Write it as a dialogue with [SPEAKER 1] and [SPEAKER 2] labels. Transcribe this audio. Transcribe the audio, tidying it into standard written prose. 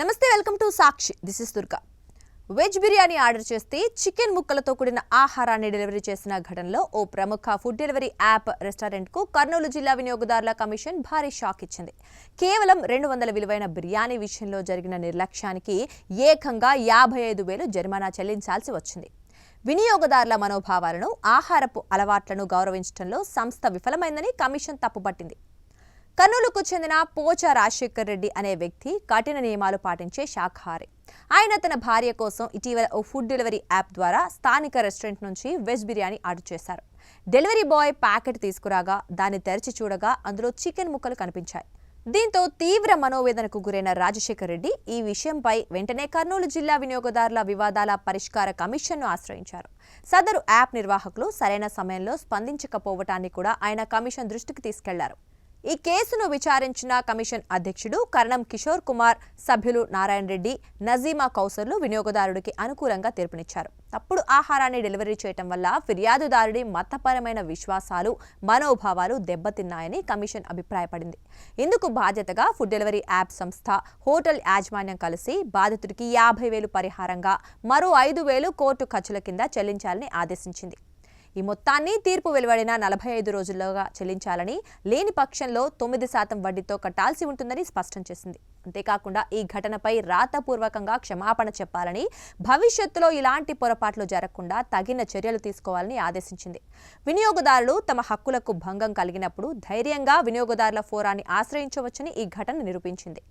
[SPEAKER 1] నమస్తే, welcome to Sakshi. This is Durga. Veg biryani order చేస్తే chicken ముక్కలతో కూడిన ఆహారాన్ని డెలివరీ చేసిన ఘటనలో ఓ ప్రముఖ ఫుడ్ డెలివరీ యాప్ రెస్టారెంట్కు కర్నూలు జిల్లా వినియోగదారుల కమిషన్ భారీ షాక్ ఇచ్చింది. కేవలం 200 విలువైన బిర్యానీ విషయంలో జరిగిన నిర్లక్ష్యానికి ఏకంగా 55,000 జరిమానా చెల్లించాల్సి వచ్చింది. వినియోగదారుల మనోభావాలను, ఆహారపు అలవాట్లను గౌరవించడంలో సంస్థ విఫలమైందని కమిషన్ తప్పుపట్టింది. కర్నూలుకు చెందిన పోచా రాజశేఖర్ రెడ్డి అనే వ్యక్తి కఠిన నియమాలు పాటించే శాఖాహారి. ఆయన తన భార్య కోసం ఇటీవల ఓ ఫుడ్ డెలివరీ యాప్ ద్వారా స్థానిక రెస్టారెంట్ నుంచి వెజ్ బిర్యానీ ఆర్డర్ చేశారు. డెలివరీ బాయ్ ప్యాకెట్ తీసుకురాగా దాన్ని తెరిచి చూడగా అందులో చికెన్ ముక్కలు కనిపించాయి. దీంతో తీవ్ర మనోవేదనకు గురైన రాజశేఖర్ రెడ్డి ఈ విషయంపై వెంటనే కర్నూలు జిల్లా వినియోగదారుల వివాదాల పరిష్కార కమిషన్ను ఆశ్రయించారు. సదరు యాప్ నిర్వాహకులు సరైన సమయంలో స్పందించకపోవటాన్ని కూడా ఆయన కమిషన్ దృష్టికి తీసుకెళ్లారు. ఈ కేసును విచారించిన కమిషన్ అధ్యక్షుడు కరణం కిషోర్ కుమార్, సభ్యులు నారాయణ రెడ్డి, నజీమా కౌసర్లు వినియోగదారుడికి అనుకూలంగా తీర్పునిచ్చారు. తప్పుడు ఆహారాన్ని డెలివరీ చేయడం వల్ల ఫిర్యాదుదారుడి మతపరమైన విశ్వాసాలు, మనోభావాలు దెబ్బతిన్నాయని కమిషన్ అభిప్రాయపడింది. ఇందుకు బాధ్యతగా ఫుడ్ డెలివరీ యాప్ సంస్థ, హోటల్ యాజమాన్యం కలిసి బాధితుడికి 50,000 పరిహారంగా మరో 5,000 కోర్టు ఖర్చుల కింద చెల్లించాలని ఆదేశించింది. ఈ మొత్తాన్ని తీర్పు వెలువడిన 45 రోజుల్లోగా చెల్లించాలని, లేని పక్షంలో 9% వడ్డీతో కట్టాల్సి ఉంటుందని స్పష్టం చేసింది. అంతేకాకుండా ఈ ఘటనపై రాతపూర్వకంగా క్షమాపణ చెప్పాలని, భవిష్యత్తులో ఇలాంటి పొరపాట్లు జరగకుండా తగిన చర్యలు తీసుకోవాలని ఆదేశించింది. వినియోగదారులు తమ హక్కులకు భంగం కలిగినప్పుడు ధైర్యంగా వినియోగదారుల ఫోరాన్ని ఆశ్రయించవచ్చని ఈ ఘటన నిరూపించింది.